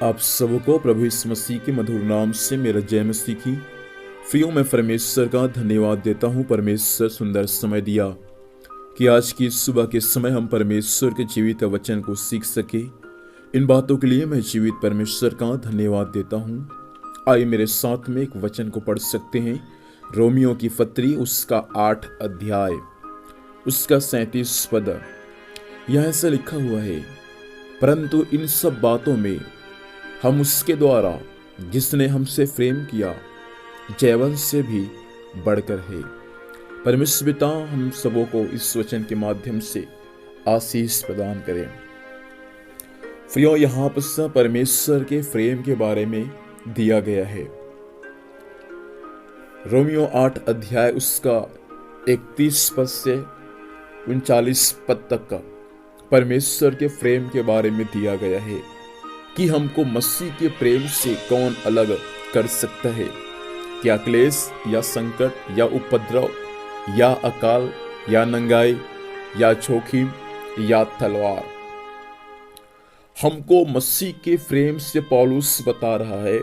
आप सबको प्रभु यीशु मसीह के मधुर नाम से मेरा जय मसीह की। प्रियो, मैं परमेश्वर का धन्यवाद देता हूँ। परमेश्वर सुंदर समय दिया कि आज की सुबह के समय हम परमेश्वर के जीवित वचन को सीख सके। इन बातों के लिए मैं जीवित परमेश्वर का धन्यवाद देता हूँ। आइए मेरे साथ में एक वचन को पढ़ सकते हैं। रोमियो की पत्री उसका 8 अध्याय उसका 37 पद। यह ऐसा लिखा हुआ है, परंतु इन सब बातों में हम उसके द्वारा जिसने हमसे प्रेम किया जयवंश से भी बढ़कर है। परमेश्वर पिता हम सबों को इस वचन के माध्यम से आशीष प्रदान करें। प्रियो, यहाँ पर परमेश्वर के प्रेम के बारे में दिया गया है। रोमियो 8 अध्याय उसका 31 पद से 39 पद तक का परमेश्वर के प्रेम के बारे में दिया गया है कि हमको मसीह के प्रेम से कौन अलग कर सकता है। क्या क्लेश या संकट या उपद्रव या अकाल या नंगाई या जोखिम या तलवार। हमको मसीह के प्रेम से पौलुस बता रहा है,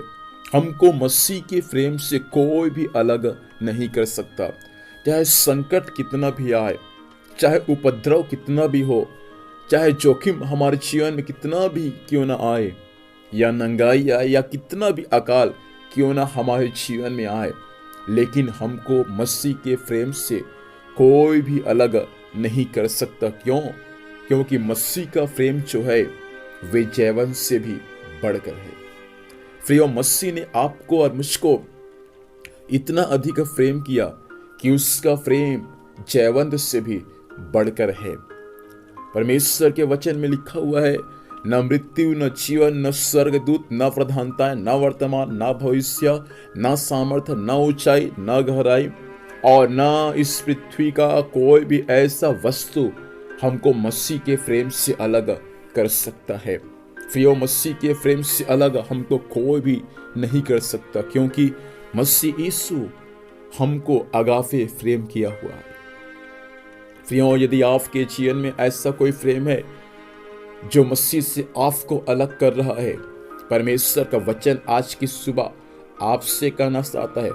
हमको मसीह के प्रेम से कोई भी अलग नहीं कर सकता। चाहे संकट कितना भी आए, चाहे उपद्रव कितना भी हो, चाहे जोखिम हमारे जीवन में कितना भी क्यों ना आए, या नंगाई आए या कितना भी अकाल क्यों ना हमारे जीवन में आए, लेकिन हमको मसीह के प्रेम से कोई भी अलग नहीं कर सकता। क्योंकि मसीह का प्रेम जो है वे जयवंश से भी बढ़कर है। प्रियो, मसीह ने आपको और मुझको इतना अधिक प्रेम किया कि उसका प्रेम जयवंश से भी बढ़कर है। परमेश्वर के वचन में लिखा हुआ है, न मृत्यु न जीवन न स्वर्गदूत न प्रधानताएं न वर्तमान न भविष्य न सामर्थ्य न ऊंचाई न गहराई और न इस पृथ्वी का कोई भी ऐसा वस्तु हमको मसीह के प्रेम से अलग कर सकता है। प्रियो, मसीह के प्रेम से अलग हमको कोई भी नहीं कर सकता, क्योंकि मसीह यीशु हमको अगाफे प्रेम किया हुआ है। प्रियो, यदि आपके जीवन में ऐसा कोई प्रेम है जो मसीह से आपको अलग कर रहा है, परमेश्वर का वचन आज की सुबह आपसे कहना चाहता है,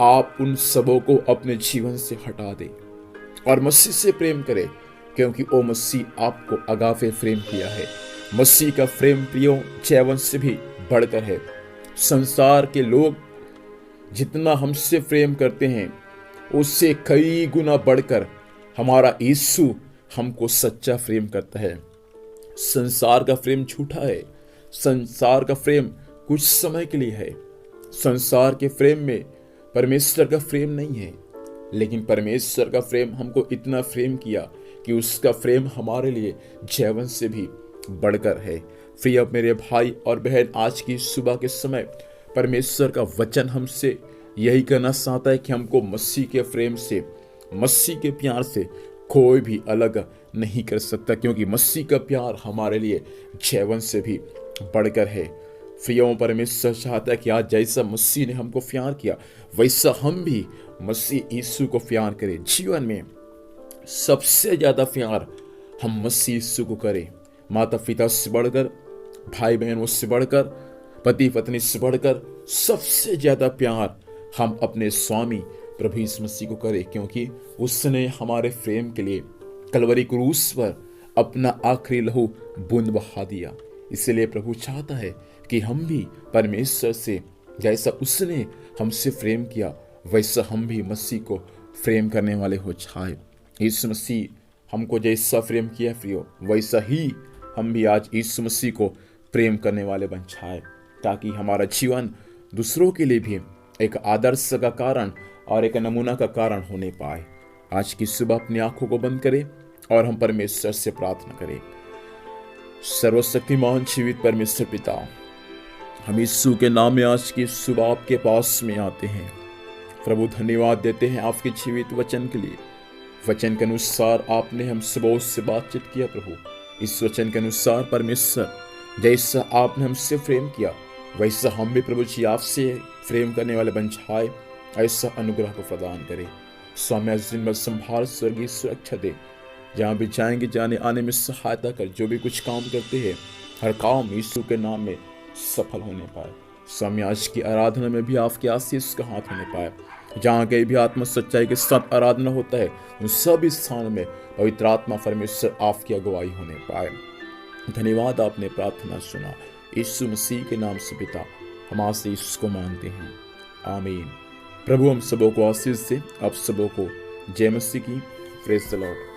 आप उन सबों को अपने जीवन से हटा दें और मसीह से प्रेम करें, क्योंकि वो मसीह आपको अगाफे प्रेम किया है। मसीह का प्रेम प्रियो जयवंश से भी बढ़कर है। संसार के लोग जितना हमसे प्रेम करते हैं उससे कई गुना बढ़कर हमारा यीशु हमको सच्चा प्रेम करता है। संसार का प्रेम झूठा है, संसार का प्रेम कुछ समय के लिए है। संसार के प्रेम में परमेश्वर का प्रेम नहीं है, लेकिन परमेश्वर का प्रेम हमको इतना प्रेम किया कि उसका प्रेम हमारे लिए जयवंश से भी बढ़कर है। फिर अब मेरे भाई और बहन, आज की सुबह के समय परमेश्वर का वचन हमसे यही कहना चाहता है कि हमको मसीह के प्रेम से, मसीह के प्यार से कोई भी अलग नहीं कर सकता, क्योंकि मसीह का प्यार हमारे लिए जयवंश से भी बढ़कर है। प्रियो, परमेश्वर चाहता है कि आज जैसा मसीह ने हमको प्यार किया वैसा हम भी मसीह यीशु को प्यार करें। जीवन में सबसे ज्यादा प्यार हम मसीह यीशु को करें। माता पिता से बढ़कर, भाई बहनों से बढ़कर, पति पत्नी से बढ़कर सबसे ज्यादा प्यार हम अपने स्वामी प्रभु यीशु मसीह को करें, क्योंकि उसने हमारे प्रेम के लिए कलवरी क्रूस पर अपना आखिरी लहू बूंद बहा दिया। इसलिए प्रभु चाहता है कि हम भी परमेश्वर से जैसा उसने हमसे प्रेम किया वैसा हम भी मसीह को प्रेम करने वाले हो जाए। यीशु मसीह हमको जैसा प्रेम किया प्रियो, वैसा ही हम भी आज यीशु मसीह को प्रेम करने वाले बन जाए, ताकि हमारा जीवन दूसरों के लिए भी एक आदर्श का कारण और एक नमूना का कारण होने पाए। आज की सुबह अपनी आंखों को बंद करें और हम परमेश्वर से प्रार्थना करें। सर्वशक्तिमान जीवित परमेश्वर पिता, हम यीशु के नाम में आज की सुबह आपके पास में आते हैं। प्रभु, धन्यवाद देते हैं आपके जीवित वचन के लिए। वचन के अनुसार आपने हम सबों से बातचीत किया प्रभु। इस वचन के अनुसार परमेश्वर जैसा आपने हमसे प्रेम किया वैसा हम भी प्रभु जी आपसे प्रेम करने वाले बन जाए, ऐसा अनुग्रह को प्रदान करें। स्वामी आज दिन भर संभाल, स्वर्गीय सुरक्षा दे, जहाँ भी जाएंगे जाने आने में सहायता कर। जो भी कुछ काम करते हैं हर काम यीशु के नाम में सफल होने पाए। स्वामी आज की आराधना में भी आपके आशीष का हाथ होने पाए। जहाँ कहीं भी आत्मा सच्चाई के साथ आराधना होता है उन सभी स्थानों में पवित्र आत्मा परमेश्वर आपकी अगुवाई होने पाए। धन्यवाद, आपने प्रार्थना सुना। यीशु मसीह के नाम से पिता हम आशीष को मांगते हैं, आमीन। प्रभु हम सबों को आशीष से, आप सबों को जय मसीह की। Praise the Lord.